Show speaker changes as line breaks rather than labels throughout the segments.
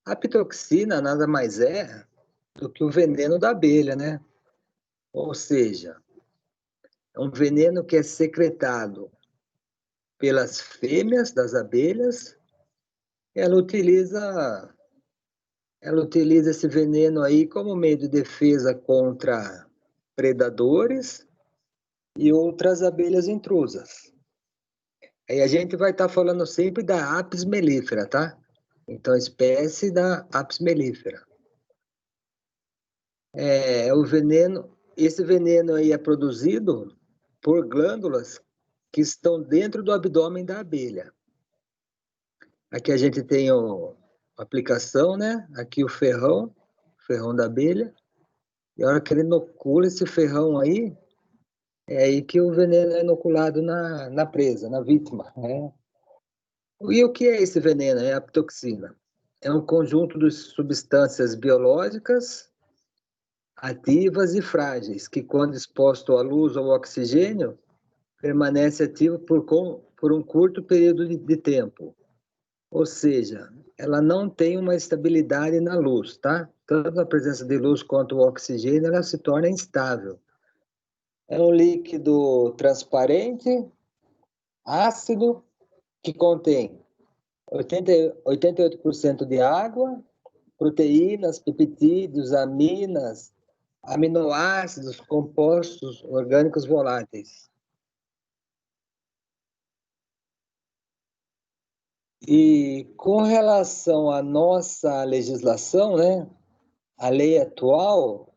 A apitoxina nada mais é do que o veneno da abelha, né? Ou seja, é um veneno que é secretado pelas fêmeas das abelhas. Ela utiliza esse veneno aí como meio de defesa contra predadores e outras abelhas intrusas. Aí a gente vai estar falando sempre da Apis mellifera, tá? Então, a espécie da Apis mellifera. Esse veneno aí é produzido por glândulas que estão dentro do abdômen da abelha. Aqui a gente tem a aplicação, né? Aqui o ferrão da abelha. E a hora que ele inocula esse ferrão aí, é aí que o veneno é inoculado na presa, na vítima, né? E o que é esse veneno? É a apitoxina. É um conjunto de substâncias biológicas ativas e frágeis, que quando exposto à luz ou ao oxigênio, permanece ativo por um curto período de tempo. Ou seja, ela não tem uma estabilidade na luz, tá? Tanto a presença de luz quanto o oxigênio, ela se torna instável. É um líquido transparente, ácido, que contém 88% de água, proteínas, peptídeos, aminas, aminoácidos, compostos orgânicos voláteis. E com relação à nossa legislação, né, a lei atual,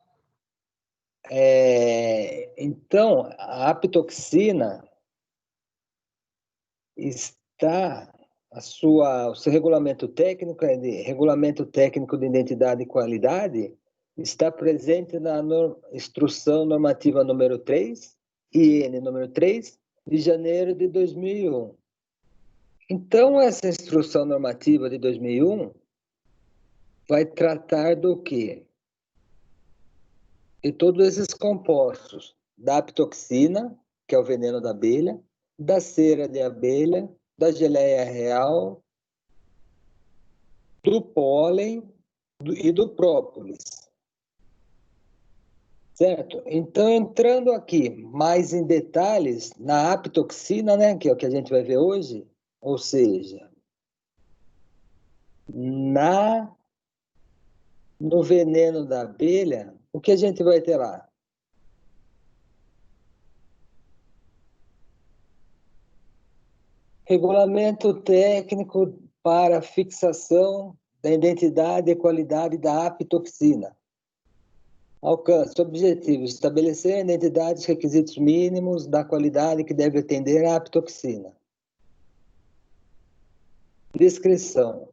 então, a apitoxina está, o seu regulamento técnico, Regulamento Técnico de Identidade e Qualidade, está presente na Instrução Normativa número 3, IN número 3, de janeiro de 2001. Então, essa Instrução Normativa de 2001 vai tratar do quê? De todos esses compostos, da apitoxina, que é o veneno da abelha, da cera de abelha, da geleia real, do pólen e do própolis. Certo? Então, entrando aqui mais em detalhes na apitoxina, né, que é o que a gente vai ver hoje, ou seja, no veneno da abelha, o que a gente vai ter lá? Regulamento técnico para fixação da identidade e qualidade da apitoxina. Alcance, objetivo, estabelecer a identidade e requisitos mínimos da qualidade que deve atender a apitoxina. Descrição.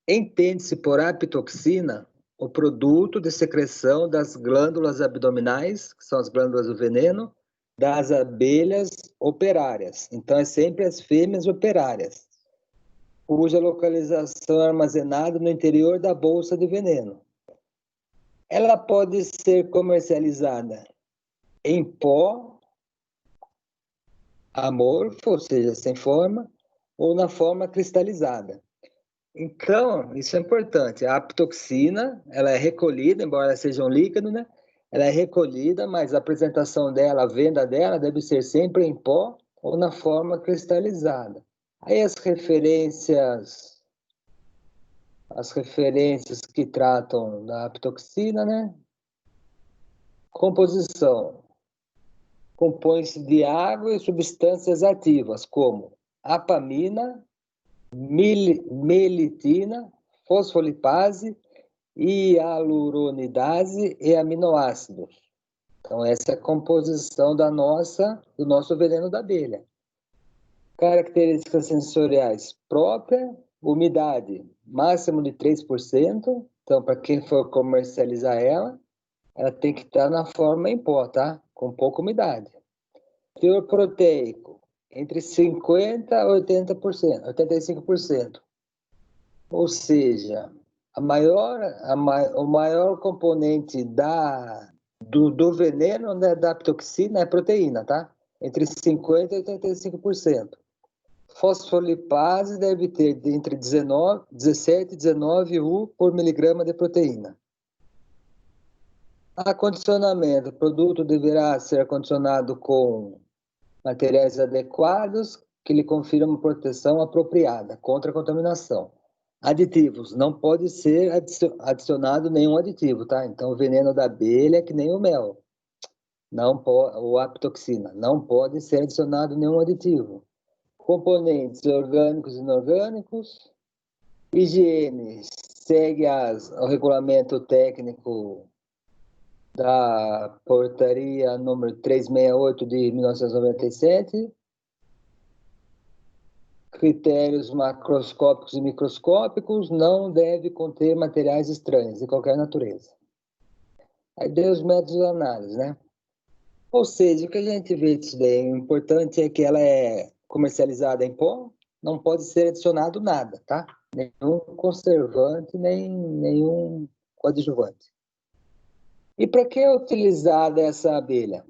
Entende-se por apitoxina o produto de secreção das glândulas abdominais, que são as glândulas do veneno, das abelhas operárias. Então, é sempre as fêmeas operárias, cuja localização é armazenada no interior da bolsa de veneno. Ela pode ser comercializada em pó, amorfo, ou seja, sem forma, ou na forma cristalizada. Então, isso é importante. A apitoxina, ela é recolhida, embora ela seja um líquido, né? Ela é recolhida, mas a apresentação dela, a venda dela, deve ser sempre em pó ou na forma cristalizada. Aí as referências que tratam da apitoxina, né? Composição. Compõe-se de água e substâncias ativas, como apamina, melitina, fosfolipase, hialuronidase e aminoácidos. Então, essa é a composição do nosso veneno da abelha. Características sensoriais próprias, umidade máximo de 3%. Então, para quem for comercializar ela tem que estar na forma em pó, tá? Com pouca umidade. Teor proteico, entre 50% a 80%, 85%. Ou seja, o maior componente do veneno, né, da apitoxina é proteína, tá? Entre 50% e 85%. fosfolipase deve ter entre 17 e 19 U por miligrama de proteína. Acondicionamento. O produto deverá ser acondicionado com materiais adequados que lhe confiram uma proteção apropriada contra a contaminação. Aditivos. Não pode ser adicionado nenhum aditivo, tá? Então, o veneno da abelha é que nem o mel. Não pode, ou a apitoxina. Não pode ser adicionado nenhum aditivo. Componentes orgânicos e inorgânicos. Higiene. Segue o regulamento técnico da portaria número 368 de 1997. Critérios macroscópicos e microscópicos, não deve conter materiais estranhos de qualquer natureza. Aí deu os métodos de análise, né? Ou seja, o que a gente vê disso daí, o importante é que ela é comercializada em pó, não pode ser adicionado nada, tá? Nenhum conservante, nem nenhum coadjuvante. E para que é utilizada essa abelha?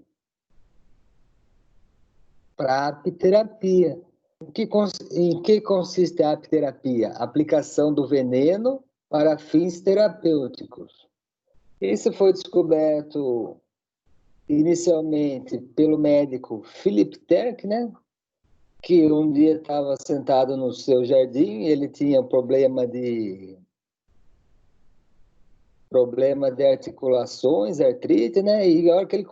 Para apiterapia. Em que consiste a apiterapia? Aplicação do veneno para fins terapêuticos. Isso foi descoberto inicialmente pelo médico Philip Terk, né? Que um dia estava sentado no seu jardim, ele tinha problema de articulações, artrite, né? E a hora que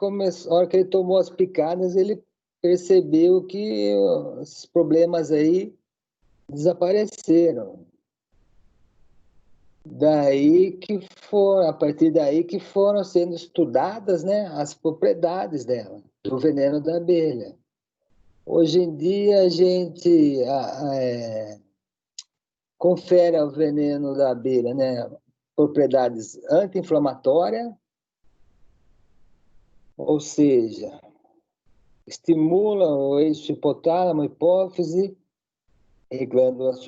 ele tomou as picadas, ele percebeu que os problemas aí desapareceram. A partir daí que foram sendo estudadas, né, as propriedades dela, do veneno da abelha. Hoje em dia a gente confere ao veneno da abelha, né, propriedades anti-inflamatórias, ou seja, estimula o eixo hipotálamo, hipófise e glândulas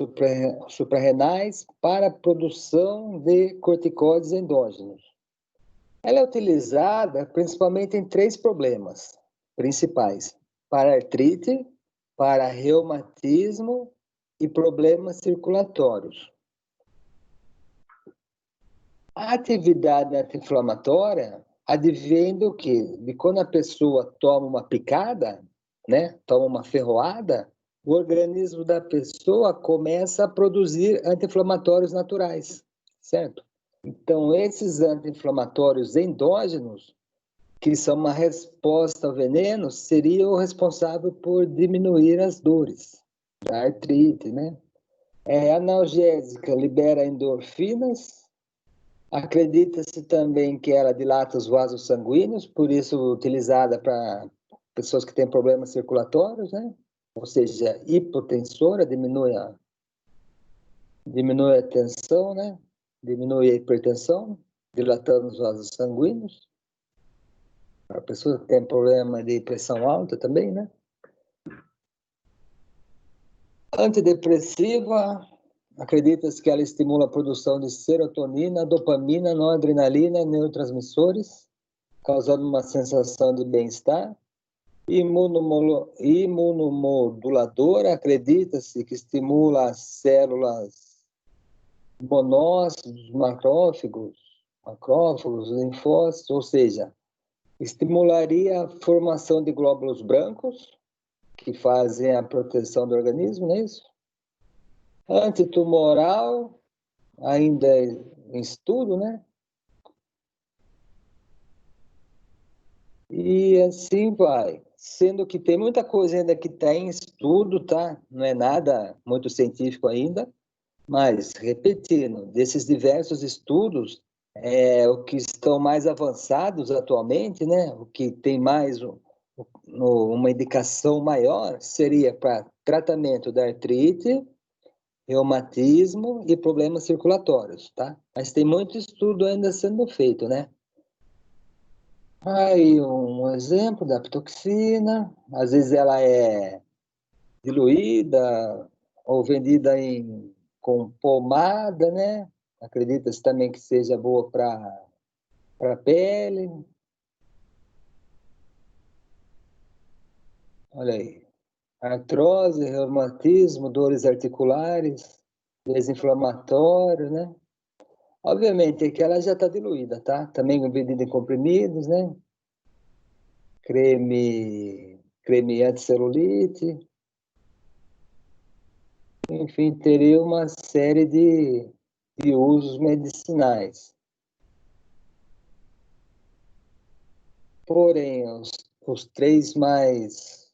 suprarrenais para a produção de corticoides endógenos. Ela é utilizada principalmente em 3 problemas principais: para artrite, para reumatismo e problemas circulatórios. A atividade anti-inflamatória advém do quê? De quando a pessoa toma uma picada, né? Toma uma ferroada, o organismo da pessoa começa a produzir anti-inflamatórios naturais, certo? Então, esses anti-inflamatórios endógenos, que são uma resposta ao veneno, seriam responsáveis por diminuir as dores da artrite, né? É analgésica, libera endorfinas. Acredita-se também que ela dilata os vasos sanguíneos, por isso utilizada para pessoas que têm problemas circulatórios, né? Ou seja, hipotensora, diminui a tensão, né? Diminui a hipertensão, dilatando os vasos sanguíneos. A pessoa que tem problema de pressão alta também, né? Antidepressiva, acredita-se que ela estimula a produção de serotonina, dopamina, noradrenalina, neurotransmissores, causando uma sensação de bem-estar. Imunomoduladora, acredita-se que estimula as células monócitos, macrófagos, linfócitos, ou seja, estimularia a formação de glóbulos brancos, que fazem a proteção do organismo, não é isso? Antitumoral, ainda em estudo, né? E assim vai. Sendo que tem muita coisa ainda que está em estudo, tá? Não é nada muito científico ainda, mas, repetindo, desses diversos estudos, o que estão mais avançados atualmente, né? O que tem mais uma indicação maior seria para tratamento da artrite, reumatismo e problemas circulatórios, tá? Mas tem muito estudo ainda sendo feito, né? Aí um exemplo da pitoxina, às vezes ela é diluída ou vendida com pomada, né? Acredita-se também que seja boa para a pele. Olha aí. artrose, reumatismo, dores articulares, desinflamatório, né? Obviamente, aqui ela já está diluída, tá? Também vendida em comprimidos, né? Creme anticelulite. Enfim, teria uma série de usos medicinais. Porém, os três mais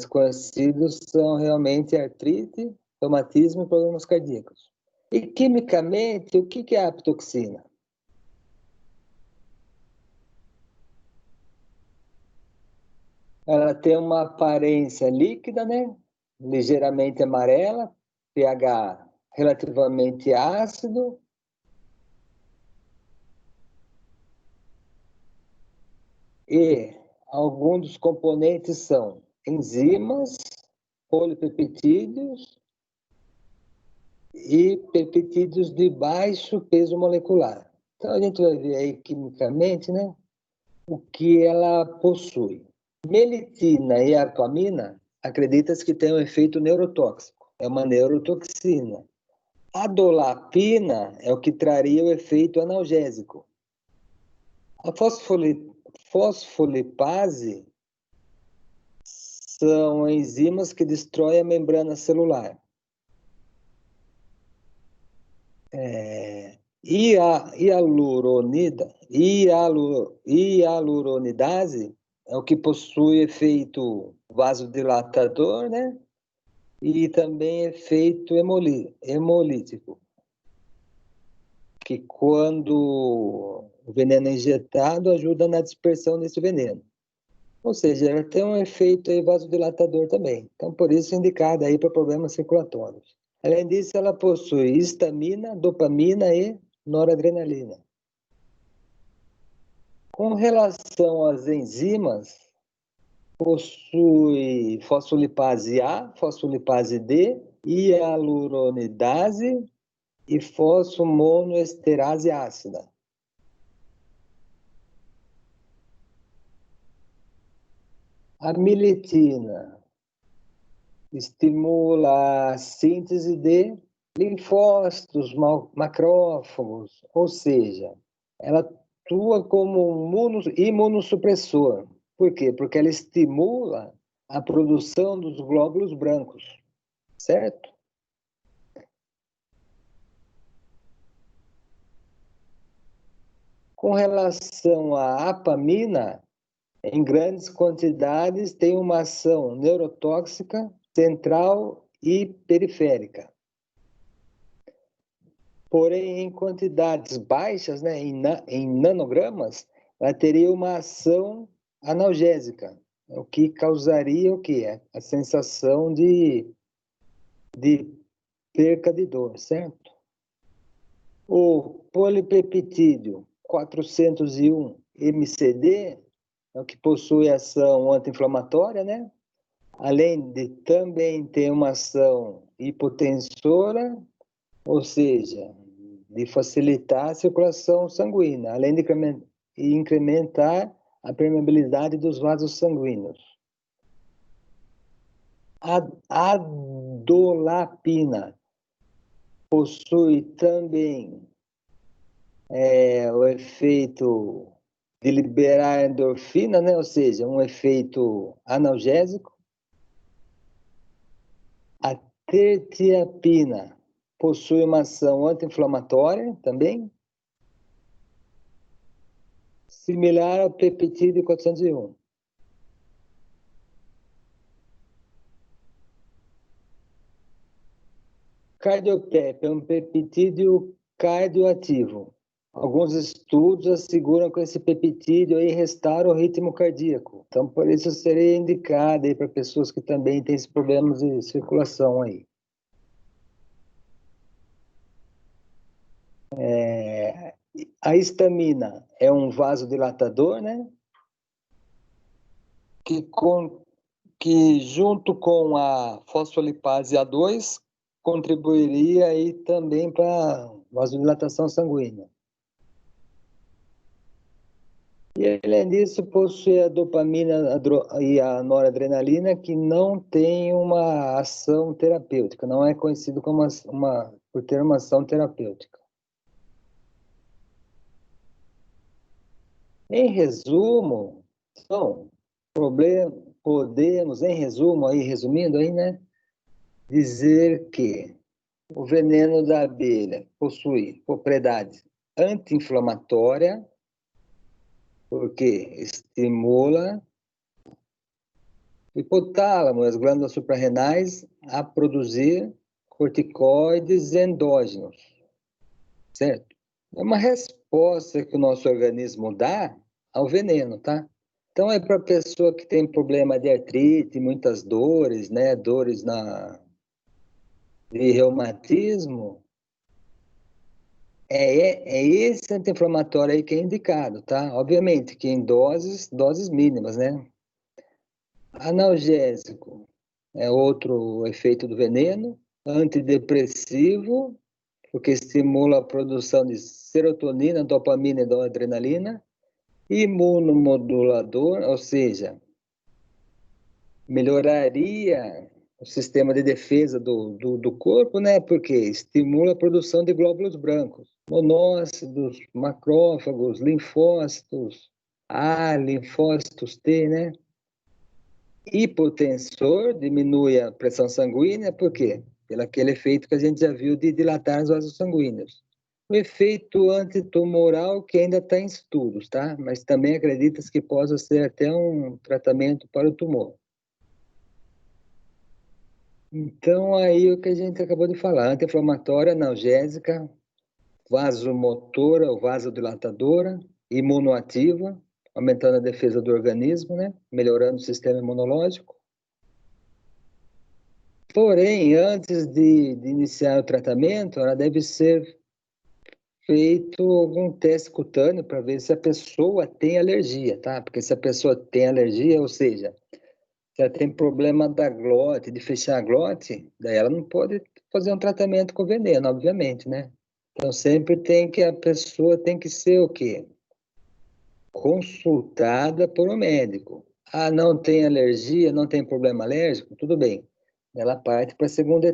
conhecidos são realmente artrite, reumatismo e problemas cardíacos. E quimicamente, o que é a apitoxina? Ela tem uma aparência líquida, né? Ligeiramente amarela, pH relativamente ácido, e alguns dos componentes são enzimas, polipeptídeos e peptídeos de baixo peso molecular. Então, a gente vai ver aí quimicamente, né, o que ela possui. Melitina e apamina, acredita-se que tem um efeito neurotóxico. É uma neurotoxina. A dolapina é o que traria o efeito analgésico. A fosfolipase são enzimas que destroem a membrana celular. Hialuronidase é o que possui efeito vasodilatador, né? E também efeito hemolítico, que quando o veneno é injetado, ajuda na dispersão desse veneno. Ou seja, ela tem um efeito aí vasodilatador também. Então, por isso, indicada aí para problemas circulatórios. Além disso, ela possui histamina, dopamina e noradrenalina. Com relação às enzimas, possui fosfolipase A, fosfolipase D, hialuronidase e fosfomonoesterase ácida. A miletina estimula a síntese de linfócitos, macrófagos, ou seja, ela atua como um imunossupressor. Por quê? Porque ela estimula a produção dos glóbulos brancos, certo? Com relação à apamina, em grandes quantidades tem uma ação neurotóxica central e periférica. Porém, em quantidades baixas, né, em nanogramas, ela teria uma ação analgésica, o que causaria o quê? A sensação de perca de dor, certo? O polipeptídeo 401 MCD é o que possui ação anti-inflamatória, né? Além de também ter uma ação hipotensora, ou seja, de facilitar a circulação sanguínea, além de incrementar a permeabilidade dos vasos sanguíneos. A dolapina possui também o efeito de liberar endorfina, né? Ou seja, um efeito analgésico. A tertiapina possui uma ação anti-inflamatória também, similar ao peptídeo 401. Cardiopep é um peptídeo cardioativo. Alguns estudos asseguram que esse peptídeo aí restaura o ritmo cardíaco. Então, por isso seria indicado aí para pessoas que também têm esses problemas de circulação aí. A histamina é um vasodilatador, né? Que junto com a fosfolipase A2 contribuiria aí também para a vasodilatação sanguínea. E, além disso, possui a dopamina e a noradrenalina, que não tem uma ação terapêutica, não é conhecido como por ter uma ação terapêutica. Em resumo, então, podemos, em resumo, aí, resumindo aí, né, dizer que o veneno da abelha possui propriedade anti-inflamatória, porque estimula o hipotálamo e as glândulas suprarrenais a produzir corticoides endógenos, certo? É uma resposta que o nosso organismo dá ao veneno, tá? Então, é para a pessoa que tem problema de artrite, muitas dores, né? Dores de reumatismo, é esse anti-inflamatório aí que é indicado, tá? Obviamente que em doses mínimas, né? Analgésico é outro efeito do veneno. Antidepressivo, porque estimula a produção de serotonina, dopamina e noradrenalina. Imunomodulador, ou seja, melhoraria o sistema de defesa do corpo, né? Porque estimula a produção de glóbulos brancos, monócitos, macrófagos, linfócitos A, linfócitos T, né? Hipotensor, diminui a pressão sanguínea, por quê? Pelo aquele efeito que a gente já viu de dilatar os vasos sanguíneos. O efeito antitumoral, que ainda está em estudos, tá? Mas também acredita-se que possa ser até um tratamento para o tumor. Então, aí o que a gente acabou de falar, anti-inflamatória, analgésica, vasomotora ou vasodilatadora, imunoativa, aumentando a defesa do organismo, né? Melhorando o sistema imunológico. Porém, antes de iniciar o tratamento, ela deve ser feito algum teste cutâneo para ver se a pessoa tem alergia, tá? Porque se a pessoa tem alergia, ou seja, se ela tem problema da glote, de fechar a glote, daí ela não pode fazer um tratamento com veneno, obviamente, né? Então, sempre a pessoa tem que ser o quê? Consultada por um médico. Ah, não tem alergia, não tem problema alérgico? Tudo bem. Ela parte para a segunda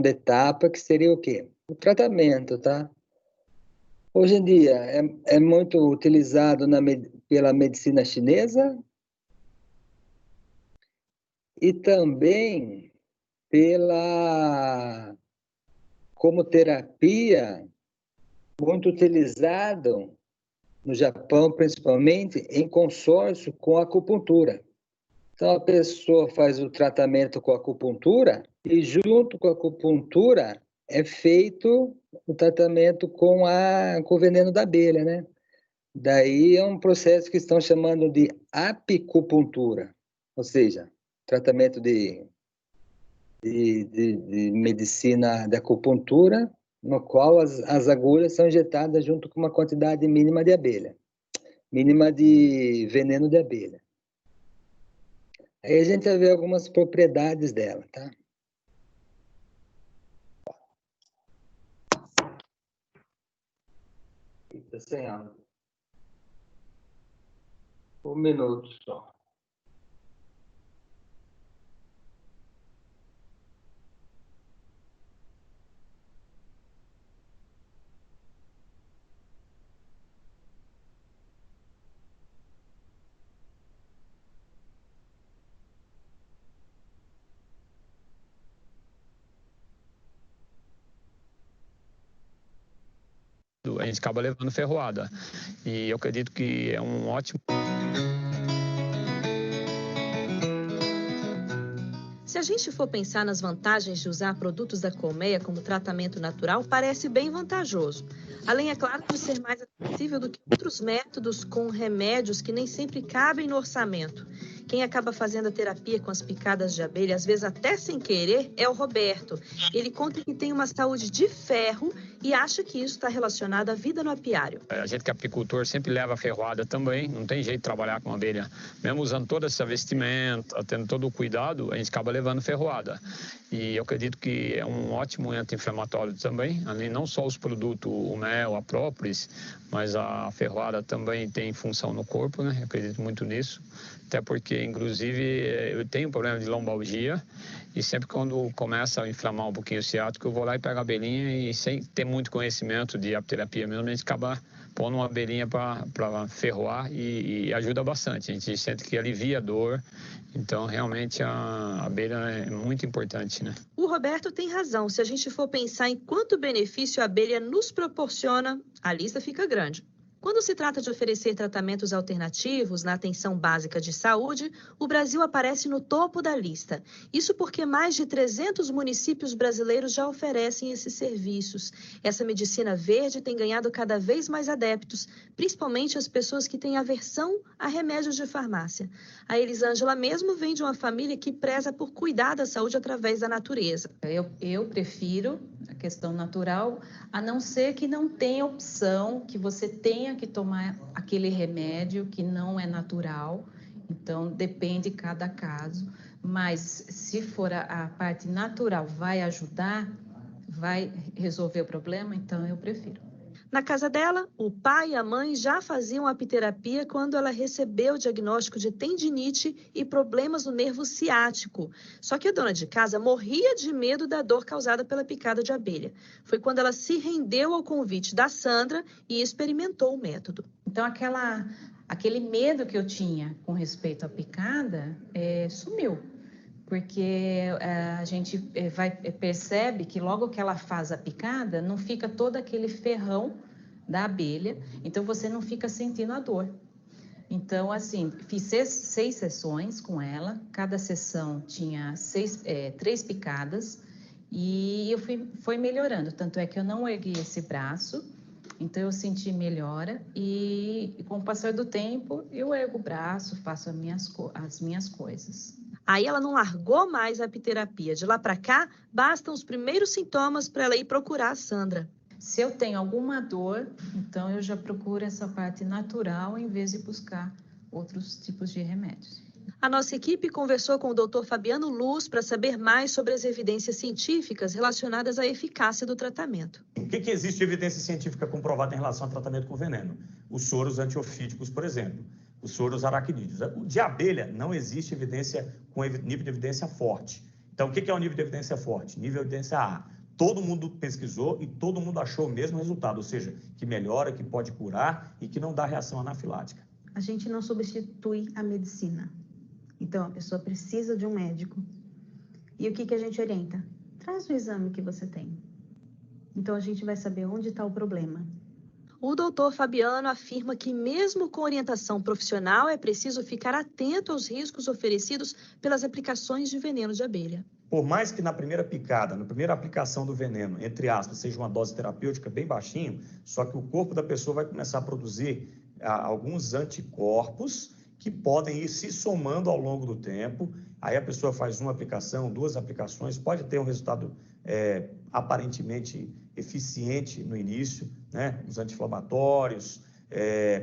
etapa, que seria o quê? O tratamento, tá? Hoje em dia é muito utilizado pela medicina chinesa e também como terapia, muito utilizado no Japão, principalmente, em consórcio com a acupuntura. Então, a pessoa faz o tratamento com a acupuntura e, junto com a acupuntura, é feito o tratamento com o veneno da abelha, né? Daí é um processo que estão chamando de apicultura, ou seja, tratamento de medicina de acupuntura, no qual as agulhas são injetadas junto com uma quantidade mínima de abelha, mínima de veneno de abelha. Aí a gente vai ver algumas propriedades dela, tá? Fica sem áudio. Um minuto só.
A gente acaba levando ferroada. E eu acredito que é um ótimo...
Se a gente for pensar nas vantagens de usar produtos da colmeia como tratamento natural, parece bem vantajoso. Além, é claro, de ser mais acessível do que outros métodos com remédios que nem sempre cabem no orçamento. Quem acaba fazendo a terapia com as picadas de abelha, às vezes até sem querer, é o Roberto. Ele conta que tem uma saúde de ferro e acha que isso está relacionado à vida no apiário.
A gente que é apicultor sempre leva ferroada também, não tem jeito de trabalhar com abelha. Mesmo usando toda essa vestimenta, tendo todo o cuidado, a gente acaba levando ferroada. E eu acredito que é um ótimo anti-inflamatório também, além não só os produtos, o mel, a própolis, mas a ferroada também tem função no corpo, né? Eu acredito muito nisso. Até porque, inclusive, eu tenho problema de lombalgia e sempre quando começa a inflamar um pouquinho o ciático, eu vou lá e pego a abelhinha e sem ter muito conhecimento de apiterapia mesmo, a gente acaba pondo uma abelhinha para ferroar e ajuda bastante. A gente sente que alivia a dor, então realmente a abelha é muito importante, né?
O Roberto tem razão. Se a gente for pensar em quanto benefício a abelha nos proporciona, a lista fica grande. Quando se trata de oferecer tratamentos alternativos na atenção básica de saúde, o Brasil aparece no topo da lista. Isso porque mais de 300 municípios brasileiros já oferecem esses serviços. Essa medicina verde tem ganhado cada vez mais adeptos, principalmente as pessoas que têm aversão a remédios de farmácia. A Elisângela mesmo vem de uma família que preza por cuidar da saúde através da natureza.
Eu prefiro a questão natural, a não ser que não tenha opção, que você tenha que tomar aquele remédio que não é natural. Então, depende de cada caso. Mas, se for a parte natural, vai ajudar, vai resolver o problema, então eu prefiro.
Na casa dela, o pai e a mãe já faziam apiterapia quando ela recebeu o diagnóstico de tendinite e problemas no nervo ciático. Só que a dona de casa morria de medo da dor causada pela picada de abelha. Foi quando ela se rendeu ao convite da Sandra e experimentou o método.
Então, aquele medo que eu tinha com respeito à picada sumiu. Porque a gente percebe que logo que ela faz a picada, não fica todo aquele ferrão da abelha, então você não fica sentindo a dor. Então, assim, fiz 6 sessões com ela, cada sessão tinha 3 picadas e foi melhorando. Tanto é que eu não ergui esse braço, então eu senti melhora e com o passar do tempo eu ergo o braço, faço as minhas coisas.
Aí ela não largou mais a apiterapia. De lá para cá, bastam os primeiros sintomas para ela ir procurar a Sandra.
Se eu tenho alguma dor, então eu já procuro essa parte natural em vez de buscar outros tipos de remédios.
A nossa equipe conversou com o Dr. Fabiano Luz para saber mais sobre as evidências científicas relacionadas à eficácia do tratamento.
O que existe de evidência científica comprovada em relação ao tratamento com veneno? Os soros antiofídicos, por exemplo. Os soros aracnídeos. O de abelha não existe evidência com nível de evidência forte. Então, o que é o nível de evidência forte? Nível de evidência A. Todo mundo pesquisou e todo mundo achou o mesmo resultado, ou seja, que melhora, que pode curar e que não dá reação anafilática.
A gente não substitui a medicina. Então, a pessoa precisa de um médico. E o que a gente orienta? Traz o exame que você tem. Então, a gente vai saber onde está o problema.
O doutor Fabiano afirma que, mesmo com orientação profissional, é preciso ficar atento aos riscos oferecidos pelas aplicações de veneno de abelha.
Por mais que na primeira picada, na primeira aplicação do veneno, entre aspas, seja uma dose terapêutica bem baixinho, só que o corpo da pessoa vai começar a produzir alguns anticorpos que podem ir se somando ao longo do tempo. Aí a pessoa faz uma aplicação, 2 aplicações, pode ter um resultado aparentemente eficiente no início, né? Os anti-inflamatórios,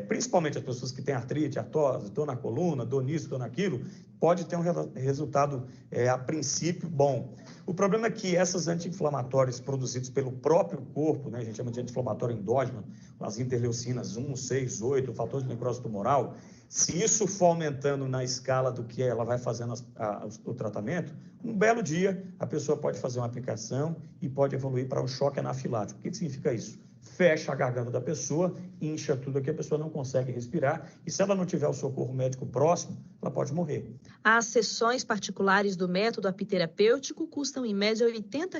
principalmente as pessoas que têm artrite, artrose, dor na coluna, dor nisso, dor naquilo, pode ter um resultado, a princípio, bom. O problema é que esses anti-inflamatórios produzidos pelo próprio corpo, né, a gente chama de anti-inflamatório endógeno, as interleucinas 1, 6, 8, o fator de necrose tumoral, se isso for aumentando na escala do que ela vai fazendo o tratamento, um belo dia a pessoa pode fazer uma aplicação e pode evoluir para um choque anafilático. O que significa isso? Fecha a garganta da pessoa, incha tudo aqui, a pessoa não consegue respirar e se ela não tiver o socorro médico próximo, ela pode morrer.
As sessões particulares do método apiterapêutico custam em média R$ 80.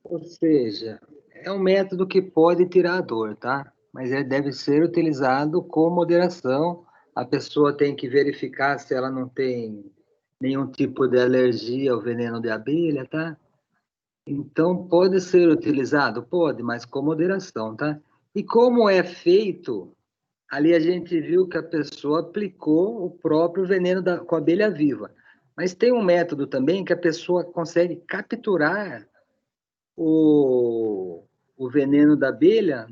Ou seja, é um método que pode tirar a dor, tá? Mas ele deve ser utilizado com moderação. A pessoa tem que verificar se ela não tem nenhum tipo de alergia ao veneno de abelha, tá? Então, pode ser utilizado? Pode, mas com moderação, tá? E como é feito, ali a gente viu que a pessoa aplicou o próprio veneno com a abelha viva. Mas tem um método também que a pessoa consegue capturar o veneno da abelha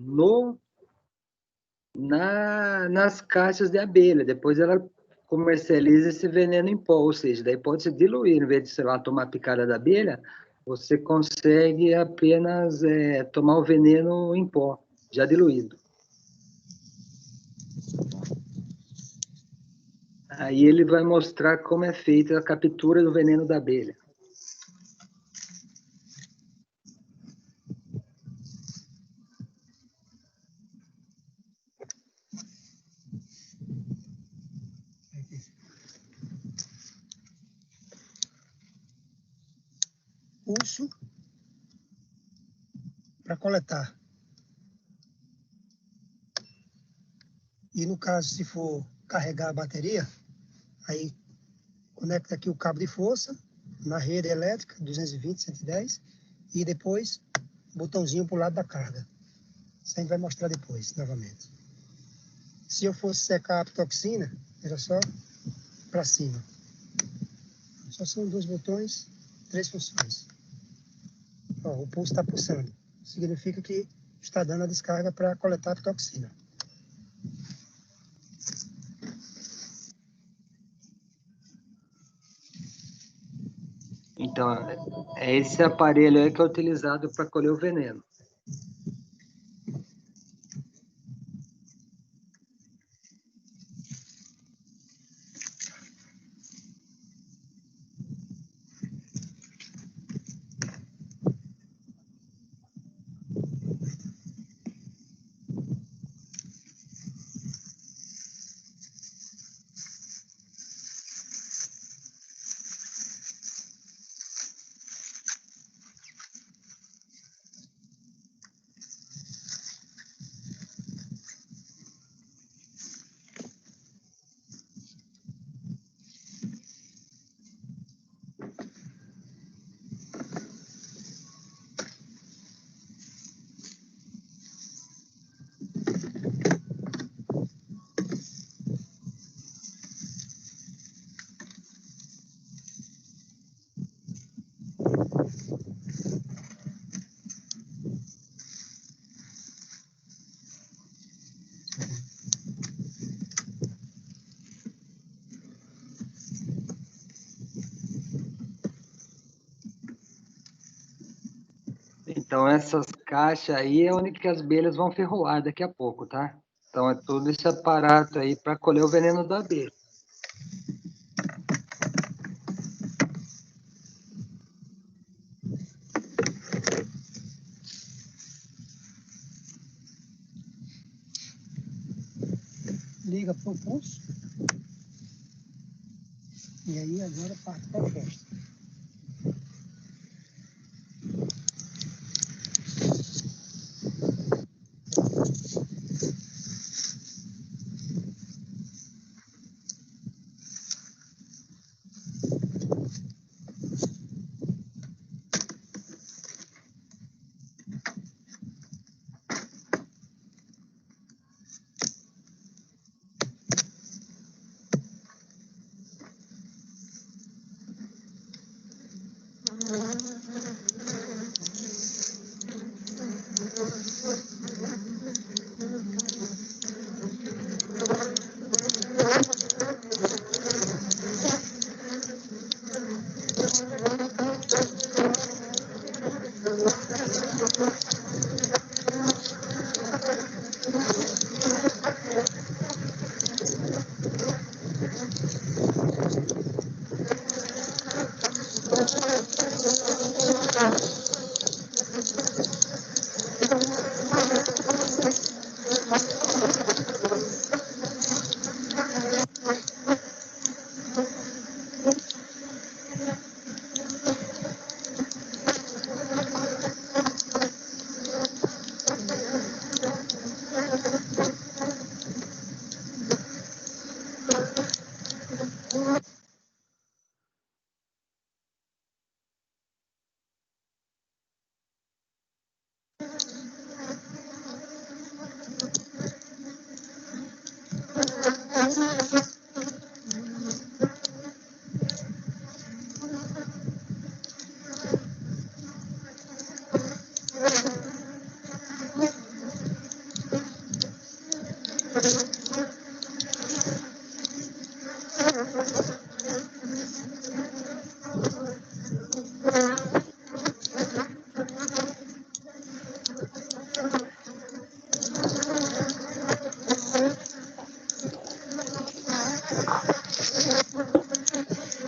nas caixas de abelha. Depois ela comercializa esse veneno em pó, ou seja, daí pode se diluir, em vez de, sei lá, tomar a picada da abelha, você consegue apenas tomar o veneno em pó, já diluído. Aí ele vai mostrar como é feita a captura do veneno da abelha.
Pulso para coletar. E no caso, se for carregar a bateria, aí conecta aqui o cabo de força na rede elétrica, 220, 110, e depois botãozinho para o lado da carga. Isso a gente vai mostrar depois, novamente. Se eu fosse secar a apitoxina, era só para cima. Só são 2 botões, 3 funções. Ó, o pulso está pulsando. Significa que está dando a descarga para coletar a apitoxina.
Então, é esse aparelho aí que é utilizado para colher o veneno. Então, essas caixas aí é onde que as abelhas vão ferroar daqui a pouco, tá? Então, é todo esse aparato aí para colher o veneno da abelha.
Liga para o pulso. E aí agora parte para a festa.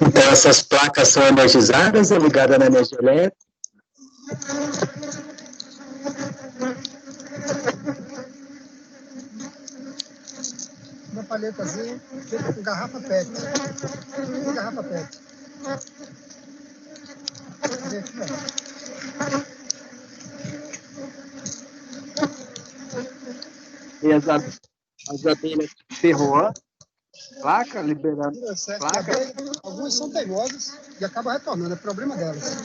Então, essas placas são energizadas, é ligada na energia elétrica.
Uma palhetazinha feita com garrafa PET. E garrafa PET. Vê aqui, ó.
E as abelhas ferroando, placa, liberando placa.
Algumas são teimosas e acabam retornando, é problema delas.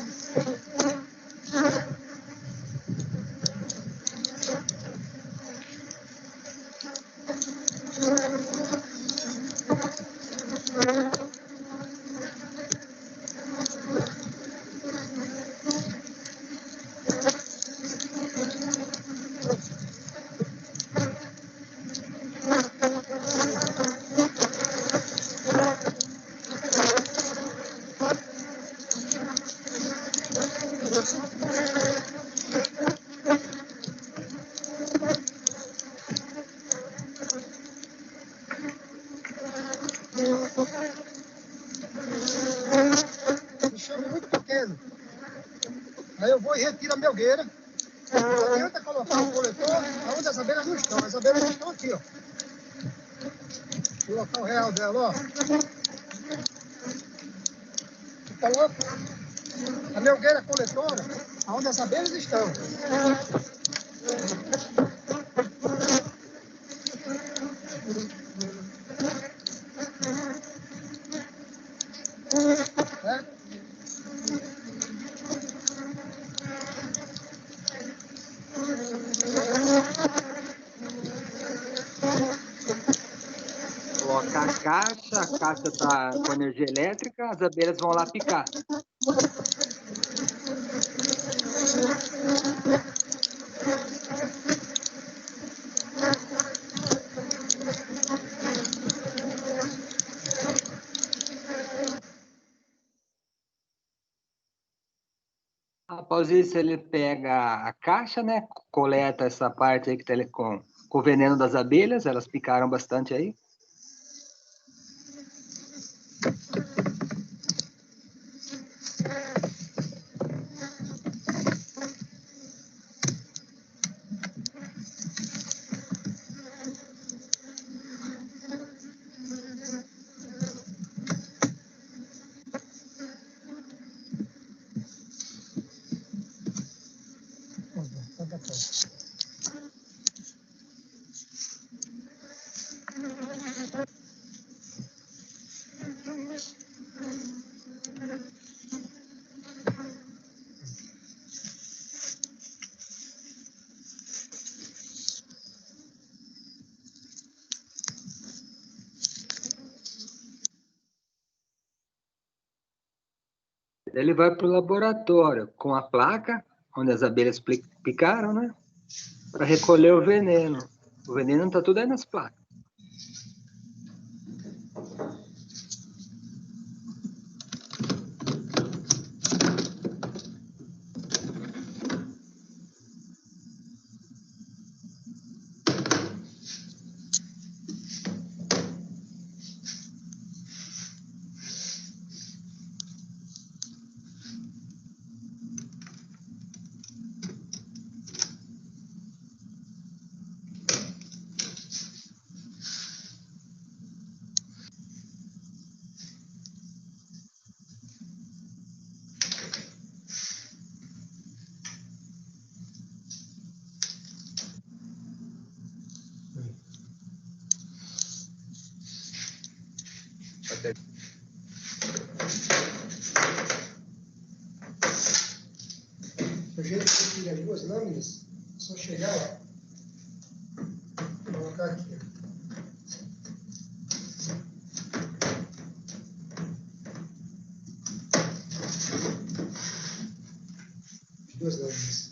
Enxame muito pequeno. Aí eu vou e retiro a melgueira. Não adianta colocar o coletor onde as abelhas não estão. As abelhas estão aqui, ó. O local real dela, ó. Eu coloco a melgueira coletora onde as abelhas estão.
Coloca a caixa está com energia elétrica, as abelhas vão lá picar. Após isso, ele pega a caixa, né? Coleta essa parte aí que está com o veneno das abelhas, elas picaram bastante aí. Ele vai para o laboratório com a placa, onde as abelhas picaram, né? Para recolher o veneno. O veneno está tudo aí nas placas.
Do jeito que eu tiro as duas lâminas, é só chegar lá. Colocar aqui. Duas lâminas.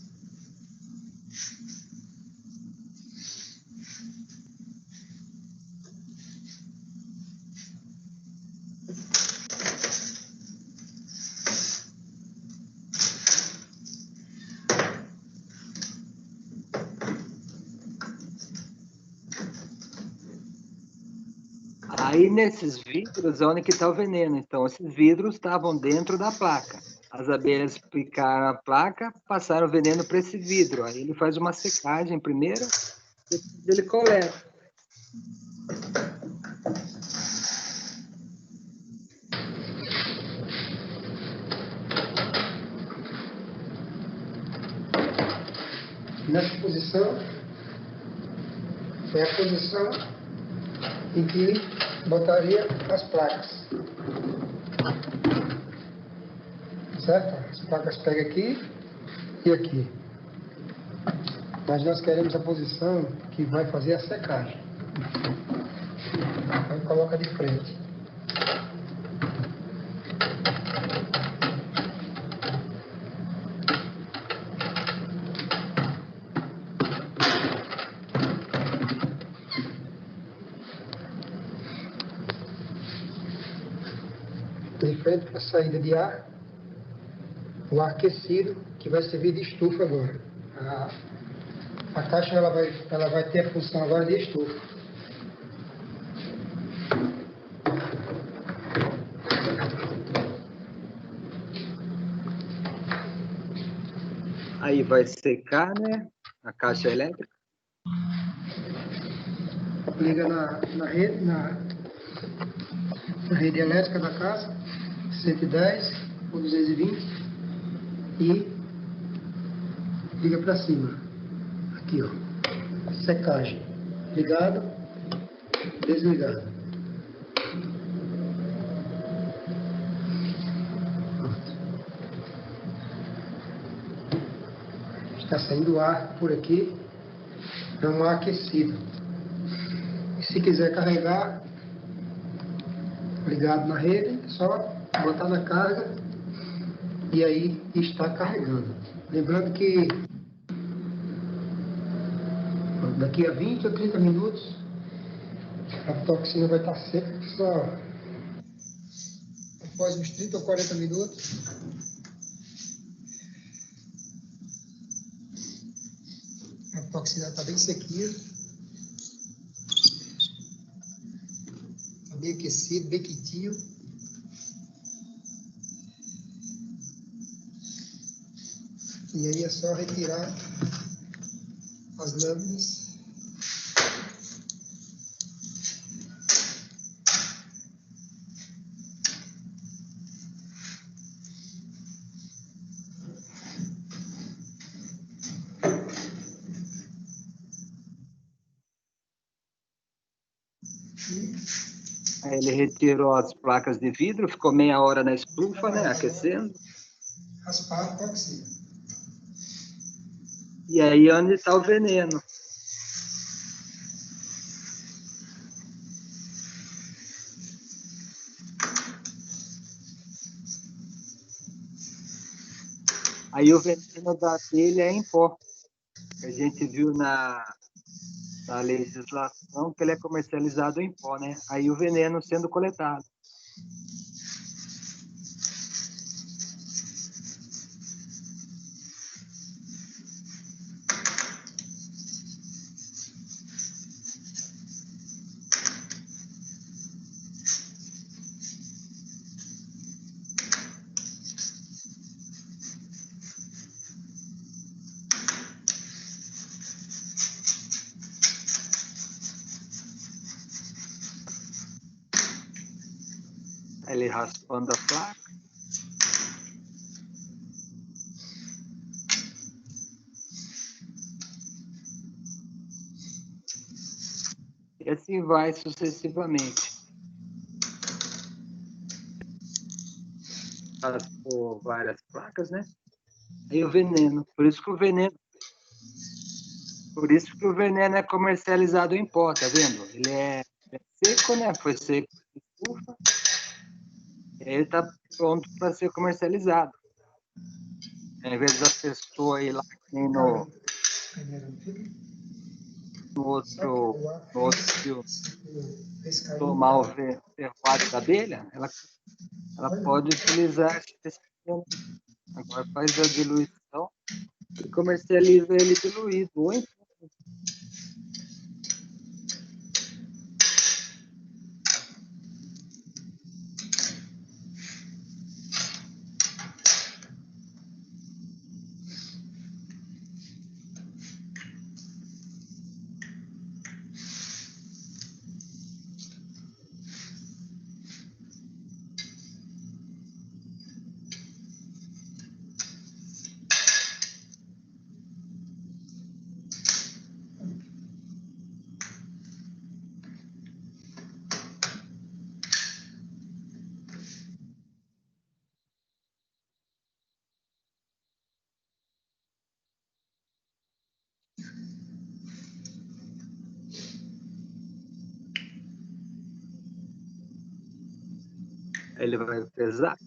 Aí, nesses vidros, é onde que está o veneno. Então, esses vidros estavam dentro da placa. As abelhas picaram a placa, passaram o veneno para esse vidro. Aí ele faz uma secagem primeiro, depois ele coleta.
Nessa posição, é a posição em que botaria as placas. Certo? As placas pegam aqui e aqui. Mas nós queremos a posição que vai fazer a secagem. Então coloca de frente. De frente para a saída de ar, o ar aquecido, que vai servir de estufa agora. A caixa ela vai ter a função agora de estufa.
Aí vai secar, né? A caixa elétrica.
Liga na rede elétrica da casa, 110 ou 220, e liga para cima. Aqui, ó. Secagem. Ligado, desligado. Pronto. Está saindo ar por aqui. É um ar aquecido. E se quiser carregar, ligado na rede, é só botar na carga e aí está carregando. Lembrando que daqui a 20 ou 30 minutos a toxina vai estar seca, só após uns 30 ou 40 minutos a toxina está bem sequinha, está bem aquecido, bem quentinho. E aí é só retirar as lâminas.
Aí ele retirou as placas de vidro, ficou meia hora na estufa, né? Aquecendo.
Raspar a toxina.
E aí onde está o veneno. Aí o veneno da abelha é em pó. A gente viu na legislação que ele é comercializado em pó, né? Aí o veneno sendo coletado. Aí ele raspando a placa. E assim vai sucessivamente. Raspou várias placas, né? Aí o veneno. Por isso que o veneno é comercializado em pó, tá vendo? Ele é seco, né? Foi seco. ele está pronto para ser comercializado. Em vez da pessoa ir lá no outro filme, tomar o ferroado da abelha, ela pode utilizar esse veneno. Agora faz a diluição e comercializa ele diluído. Ou então, ele vai pesar.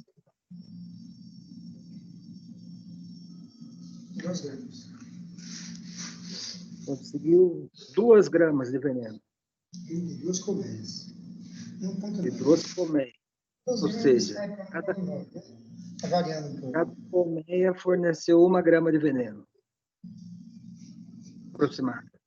2 gramas.
Conseguiu 2 gramas de veneno.
E 2 colmeias.
E 2 colmeias. Ou seja, cada colmeia forneceu 1 grama de veneno. Aproximado.